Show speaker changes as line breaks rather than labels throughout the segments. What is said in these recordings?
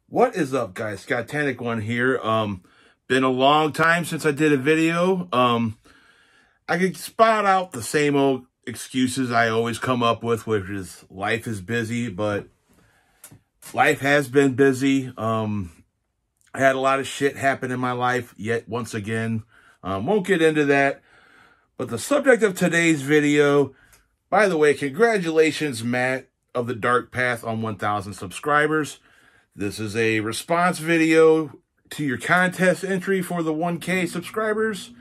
What is up, guys? Scott One here. Been a long time since I did a video. I could spot out the same old excuses I always come up with, which is life is busy, but life has been busy. I had a lot of shit happen in my life yet once again. Won't get into that. But the subject of today's video, by the way, congratulations, Matt of the Dark Path on 1,000 subscribers. This is a response video to your contest entry for the 1K subscribers.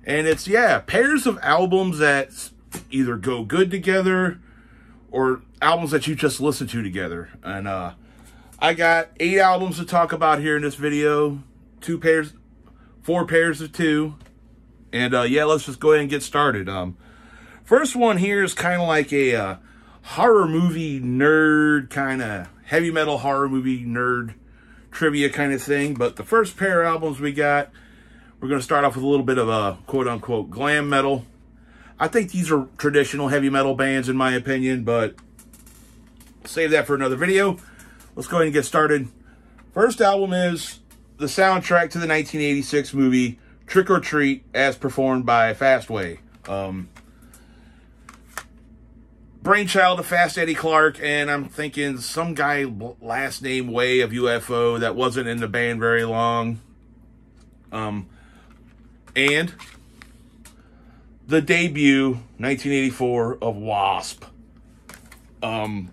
And it's, pairs of albums that either go good together or albums that you just listen to together. And I got 8 albums to talk about here in this video. 4 pairs of 2. And let's just go ahead and get started. First one here is kind of like a horror movie nerd, kind of heavy metal horror movie nerd trivia kind of thing. But the first pair of albums we got, we're going to start off with a little bit of a quote-unquote glam metal. I think these are traditional heavy metal bands in my opinion, but save that for another video. Let's go ahead and get started. First album is the soundtrack to the 1986 movie Trick or Treat, as performed by Fastway. Brainchild of Fast Eddie Clarke, and I'm thinking some guy last name Way of UFO that wasn't in the band very long. And the debut, 1984, of Wasp. Why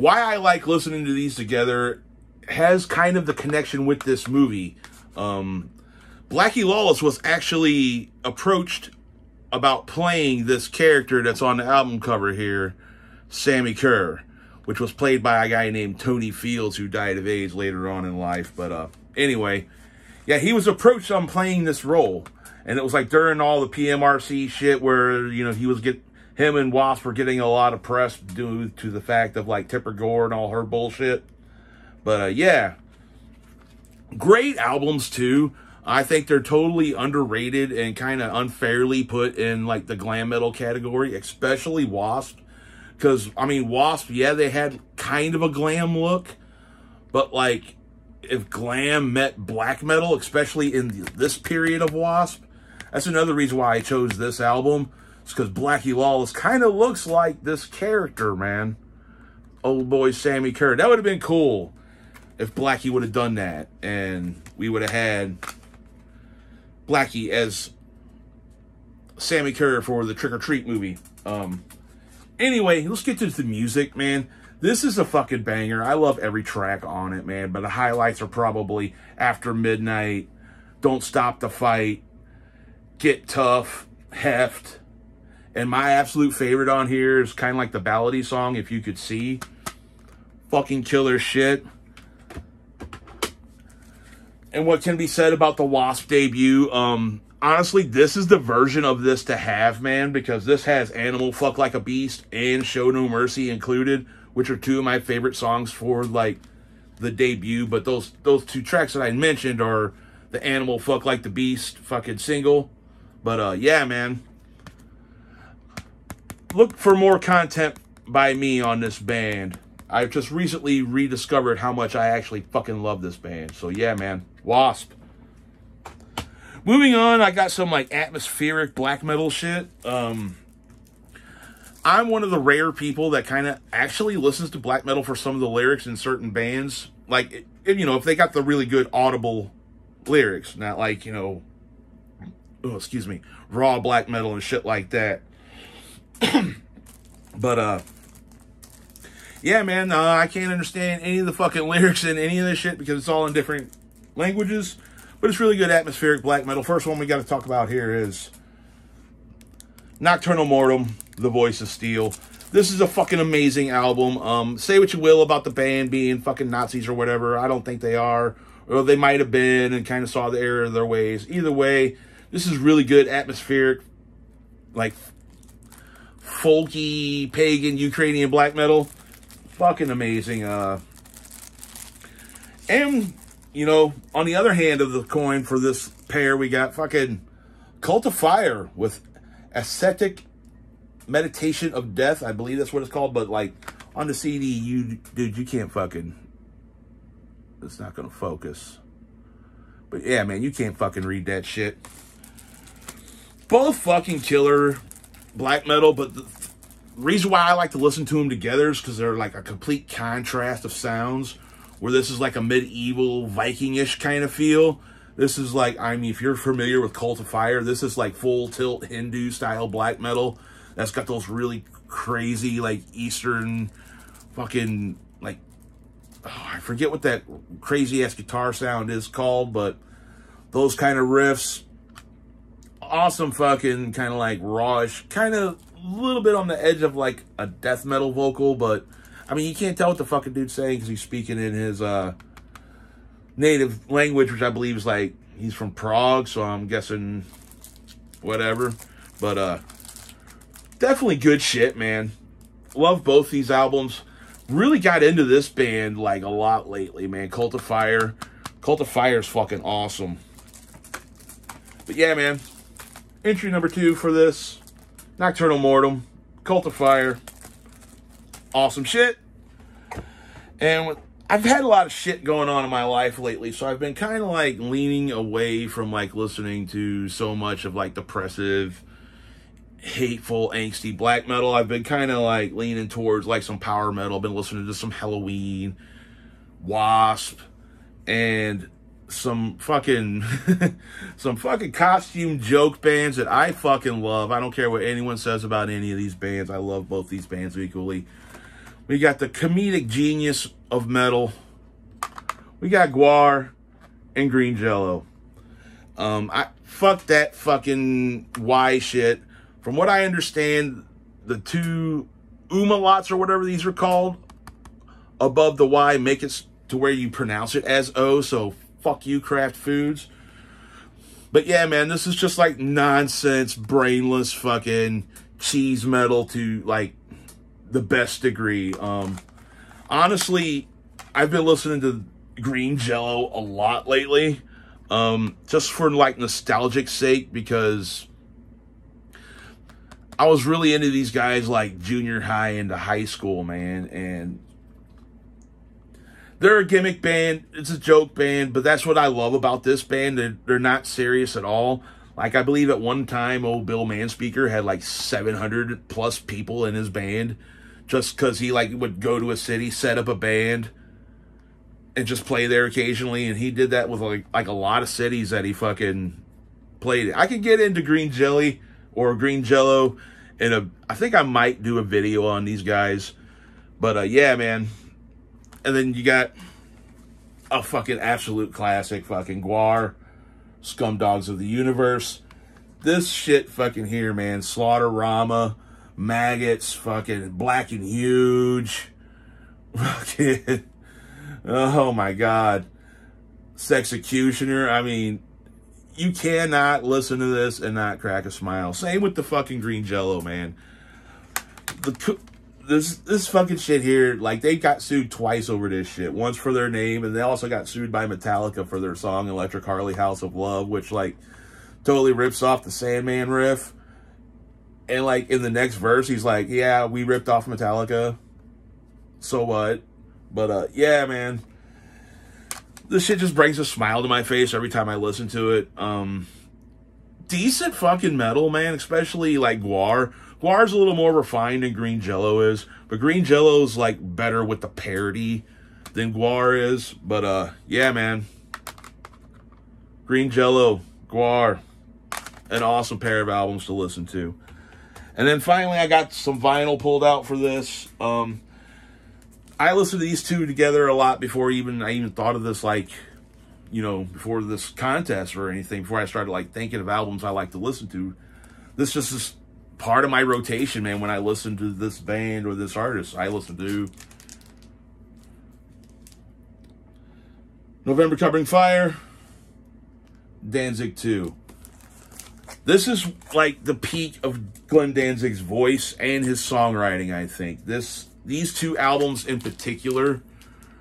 I like listening to these together has kind of the connection with this movie. Blackie Lawless was actually approached about playing this character that's on the album cover here, Sammy Kerr, which was played by a guy named Tony Fields, who died of AIDS later on in life. But anyway, he was approached on playing this role, and it was like during all the PMRC shit where, you know, him and Wasp were getting a lot of press due to the fact of like Tipper Gore and all her bullshit. But great albums too. I think they're totally underrated and kind of unfairly put in like the glam metal category, especially Wasp. Because, I mean, Wasp, they had kind of a glam look. But like, if glam met black metal, especially in this period of Wasp, that's another reason why I chose this album. It's because Blackie Lawless kind of looks like this character, man. Old boy Sammy Kerr. That would have been cool if Blackie would have done that. And we would have had Blackie as Sammy Kerr for the Trick or Treat movie. Anyway, let's get to the music, man. This is a fucking banger. I love every track on it, man. But the highlights are probably After Midnight, Don't Stop the Fight, Get Tough, Heft. And my absolute favorite on here is kind of like the ballady song, If You Could See. Fucking killer shit. And what can be said about the Wasp debut? Honestly, this is the version of this to have, man, because this has Animal Fuck Like a Beast and Show No Mercy included, which are 2 of my favorite songs for like the debut. But those 2 tracks that I mentioned are the Animal Fuck Like the Beast fucking single. But man, look for more content by me on this band. I've just recently rediscovered how much I actually fucking love this band. So yeah, man. Wasp. Moving on, I got some like atmospheric black metal shit. I'm one of the rare people that kind of actually listens to black metal for some of the lyrics in certain bands. Like, if they got the really good audible lyrics, not like, raw black metal and shit like that. But, yeah, man, I can't understand any of the fucking lyrics in any of this shit because it's all in different languages. But it's really good atmospheric black metal. First one we got to talk about here is Nocturnal Mortem, The Voice of Steel. This is a fucking amazing album. Say what you will about the band being fucking Nazis or whatever. I don't think they are. Or they might have been and kind of saw the error of their ways. Either way, this is really good atmospheric, like folky, pagan, Ukrainian black metal. Fucking amazing. And, on the other hand of the coin for this pair, we got fucking Cult of Fire with Ascetic Meditation of Death. I believe that's what it's called. But, like, on the CD, dude, you can't fucking It's not going to focus. But yeah, man, you can't fucking read that shit. Both fucking killer black metal, but the reason why I like to listen to them together is because they're like a complete contrast of sounds, where this is like a medieval Viking-ish kind of feel. This is like, I mean, if you're familiar with Cult of Fire, this is like full tilt Hindu style black metal that's got those really crazy like Eastern fucking like, oh, I forget what that crazy ass guitar sound is called, but those kind of riffs, awesome fucking kind of like rawish, kind of a little bit on the edge of like a death metal vocal, but I mean, you can't tell what the fucking dude's saying because he's speaking in his native language, which I believe is like, he's from Prague, so I'm guessing whatever. But definitely good shit, man. Love both these albums. Really got into this band like a lot lately, man. Cult of Fire. Cult of Fire is fucking awesome. But yeah, man. Entry number 2 for this. Nocturnal Mortem. Cult of Fire. Awesome shit. And I've had a lot of shit going on in my life lately, so I've been kind of like leaning away from like listening to so much of like depressive, hateful, angsty black metal. I've been kind of like leaning towards like some power metal. I've been listening to some Halloween, Wasp, and some fucking some fucking costume joke bands that I fucking love. I don't care what anyone says about any of these bands. I love both these bands equally. We got the comedic genius of metal. We got GWAR and Green Jello. Fuck that fucking Y shit. From what I understand, the two umlauts or whatever these are called above the Y make it to where you pronounce it as O, so fuck you, Kraft Foods. But yeah, man, this is just like nonsense, brainless fucking cheese metal to like the best degree. Honestly, I've been listening to Green Jello a lot lately, just for like nostalgic sake, because I was really into these guys like junior high into high school, man, and they're a gimmick band. It's a joke band, but that's what I love about this band. They're not serious at all. Like, I believe at one time, old Bill Manspeaker had like 700 plus people in his band, just because he like would go to a city, set up a band, and just play there occasionally. And he did that with like a lot of cities that he fucking played. I could get into Green Jelly or Green Jello, and I think I might do a video on these guys. But yeah, man. And then you got a fucking absolute classic, fucking GWAR, Scum Dogs of the Universe. This shit fucking here, man. Slaughterama, Maggots, fucking Black and Huge. Fucking, oh my God. Sexecutioner. I mean, you cannot listen to this and not crack a smile. Same with the fucking Green Jello, man. This fucking shit here, like, they got sued twice over this shit. Once for their name, and they also got sued by Metallica for their song Electric Harley House of Love, which, like, totally rips off the Sandman riff. And, like, in the next verse, he's like, yeah, we ripped off Metallica. So what? But, yeah, man. This shit just brings a smile to my face every time I listen to it. Decent fucking metal, man, especially, like, GWAR. GWAR's a little more refined than Green Jello is, but Green Jello's like better with the parody than GWAR is. But yeah, man. Green Jello, GWAR, an awesome pair of albums to listen to. And then finally, I got some vinyl pulled out for this. I listened to these two together a lot before I even thought of this, like, you know, before this contest or anything, before I started like thinking of albums I like to listen to. This just is part of my rotation, man. When I listen to this band or this artist, I listen to November Covering Fire, Danzig 2. This is like the peak of Glenn Danzig's voice and his songwriting, I think. These two albums in particular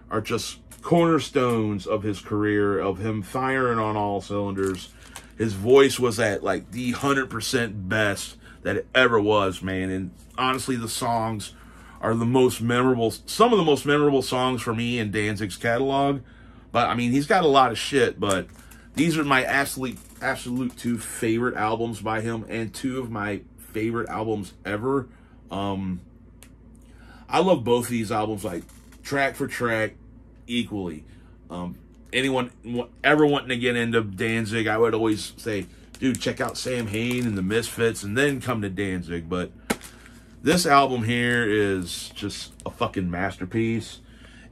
are just cornerstones of his career, of him firing on all cylinders. His voice was at like the 100% best that it ever was, man. And honestly, the songs are the most memorable. Some of the most memorable songs for me in Danzig's catalog But I mean, he's got a lot of shit, but these are my absolute two favorite albums by him, and two of my favorite albums ever. I love both of these albums, like, track for track, equally. Anyone ever wanting to get into Danzig, I would always say, dude, check out Sam Hain and the Misfits, and then come to Danzig. But this album here is just a fucking masterpiece.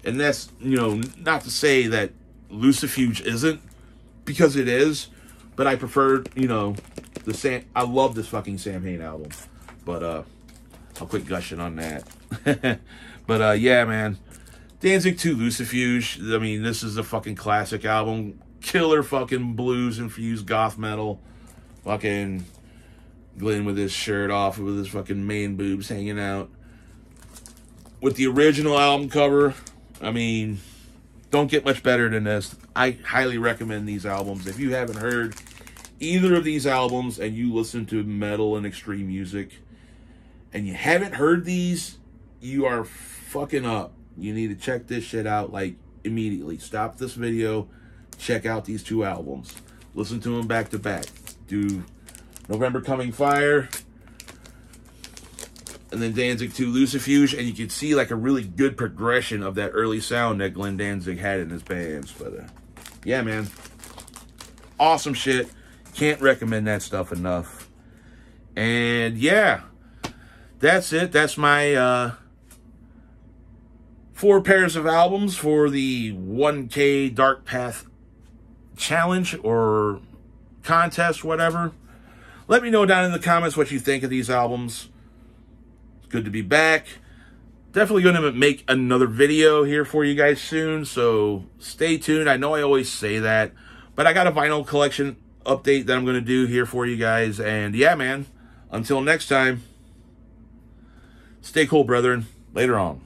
And that's, you know, not to say that Lucifuge isn't, because it is. But I prefer, you know, I love this fucking Sam Hain album. But, I'll quit gushing on that. But, yeah, man. Danzig 2 Lucifuge. I mean, this is a fucking classic album. Killer fucking blues-infused goth metal. Fucking Glenn with his shirt off, with his fucking man boobs hanging out. With the original album cover, I mean, don't get much better than this. I highly recommend these albums. If you haven't heard either of these albums and you listen to metal and extreme music and you haven't heard these, you are fucking up. You need to check this shit out, like, immediately. Stop this video, check out these two albums. Listen to them back to back. Do November Coming Fire, and then Danzig 2 Lucifuge, and you can see, like, a really good progression of that early sound that Glenn Danzig had in his bands. But, yeah, man. Awesome shit. Can't recommend that stuff enough. And, yeah. That's it. That's my, 4 pairs of albums for the 1K Dark Path challenge or contest, whatever. Let me know down in the comments what you think of these albums. It's good to be back. Definitely going to make another video here for you guys soon, so stay tuned. I know I always say that, but I got a vinyl collection update that I'm going to do here for you guys. And yeah, man, until next time, stay cool, brethren. Later on.